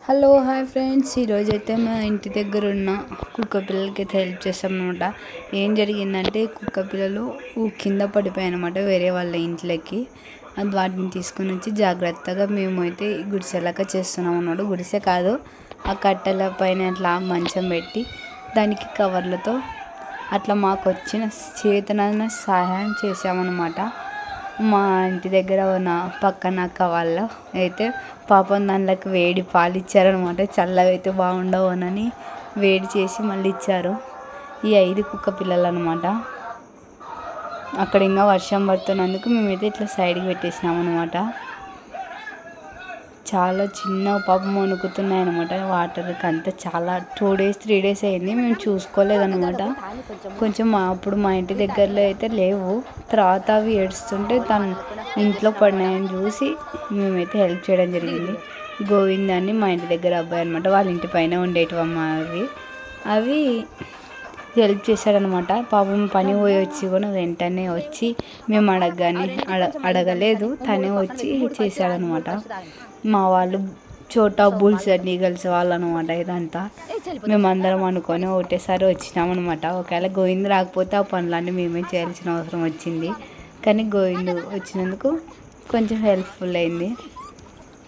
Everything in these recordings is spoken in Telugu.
హలో హాయ్ ఫ్రెండ్స్, ఈరోజైతే మా ఇంటి దగ్గర ఉన్న కుక్క పిల్లలకి అయితే హెల్ప్ చేస్తామన్నమాట. ఏం జరిగిందంటే కుక్క పిల్లలు కింద పడిపోయాయి అనమాట వేరే వాళ్ళ ఇంట్లోకి. వాటిని తీసుకొని వచ్చి జాగ్రత్తగా మేమైతే గుడిసెలాగా చేస్తున్నాం అన్నమాట. గుడిసె కాదు, ఆ కట్టెల పైన అట్లా మంచం పెట్టి దానికి కవర్లతో అట్లా మాకు వచ్చిన చేతనైన సహాయం చేసామన్నమాట. మా ఇంటి దగ్గర ఉన్న పక్కన అక్క వాళ్ళు అయితే పాపం దాంట్లోకి వేడి పాలు ఇచ్చారనమాట. చల్లగా అయితే బాగుండవునని వేడి చేసి మళ్ళీ ఇచ్చారు. ఈ 5 కుక్క పిల్లలు అనమాట. అక్కడ ఇంకా వర్షం పడుతున్నందుకు మేమైతే ఇట్లా సైడ్కి పెట్టేసినాం అనమాట. చాలా చిన్న పాపం వణుకుతున్నాయి అనమాట వాటర్కి. అంతా చాలా 2 days 3 days అయింది, మేము చూసుకోలేదన్నమాట. కొంచెం అప్పుడు మా ఇంటి దగ్గరలో అయితే లేవు. తర్వాత అవి ఏడుస్తుంటే తను ఇంట్లో పడినాయని చూసి మేమైతే హెల్ప్ చేయడం జరిగింది. గోవింద్ అని మా ఇంటి దగ్గర అబ్బాయి అనమాట, వాళ్ళ ఇంటి పైన ఉండేటివమ్మ అవి హెల్ప్ చేశాడనమాట. పాపం పని పోయి వచ్చి కూడా వెంటనే వచ్చి మేము అడగలేదు, తనే వచ్చి చేశాడనమాట. మా వాళ్ళు చోటా బుల్స్ అండ్ ఈగల్స్ వాళ్ళు అనమాట. ఇదంతా మేమందరం అనుకొని ఒకటేసారి వచ్చినామన్నమాట. ఒకవేళ గోవింద్ రాకపోతే ఆ పనులన్నీ మేమే చేయాల్సిన అవసరం వచ్చింది. కానీ గోవింద్ వచ్చినందుకు కొంచెం హెల్ప్ఫుల్ అయింది.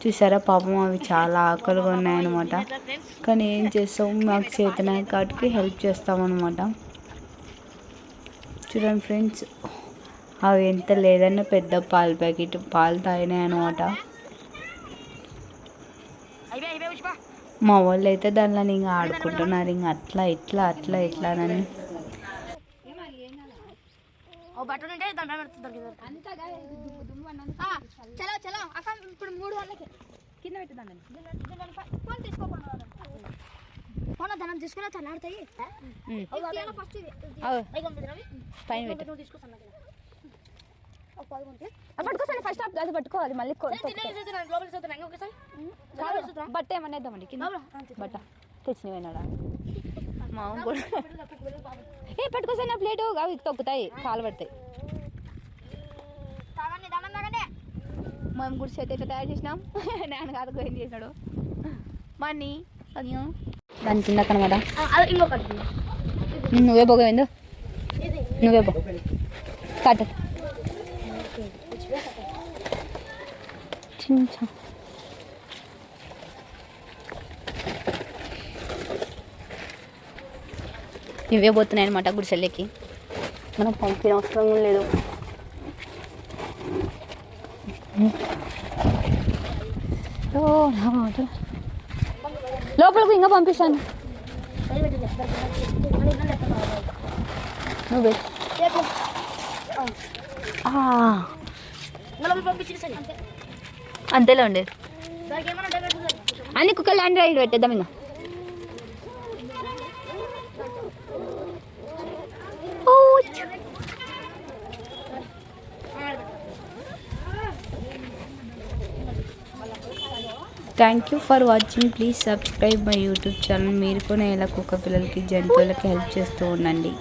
చూసారా పాపం అవి చాలా ఆకలిగా ఉన్నాయన్నమాట. కానీ ఏం చేస్తాం, మాకు చేతన కాటికి హెల్ప్ చేస్తామన్నమాట. చూడండి ఫ్రెండ్స్, అవి ఎంత లేదన్నా పెద్ద పాల ప్యాకెట్ పాలు తాగినాయి అనమాట. మా వాళ్ళు అయితే దానిలో ఇంకా ఆడుకుంటున్నారు, ఇంకా అట్లా ఇట్లా అట్లా ఇట్లా అని. తీసుకున్నా చల్లారుతాయి పట్టుకోసాను. ఫస్ట్ అది పట్టుకోవాలి, మళ్ళీ బట్ట ఏమన్నా ఇద్దామండి కింద బట్ట తెచ్చినవేనాడా మా కూడా. ఏ పట్టుకోసాను నా ప్లేటు, అవి తొక్కుతాయి, కాలు పడతాయి. మేము గుడిసి అయితే ఇట్లా తయారు చేసినాం. నేను కాదు గోవింద్ చేసినాడు మనీ దాని కింద కనమాట. నువ్వే పో గోవింద్, నువ్వే పో కట్. ఇవే పోతున్నాయి అనమాట గుడిసెల్లోకి. మనం పంపిన అవసరం లేదు. లోపలికి ఇంకా పంపిస్తాను. నువ్వే అంతేలా ఉండేది. అన్ని కుక్కలు ల్యాండ్ రైడ్ పెట్టేద్దాం ఇంకా. Thank you for watching. Please subscribe my YouTube channel. మీరు కూడా ఇలా కుక్క పిల్లలకి జంతువులకి హెల్ప్ చేస్తూ ఉండండి.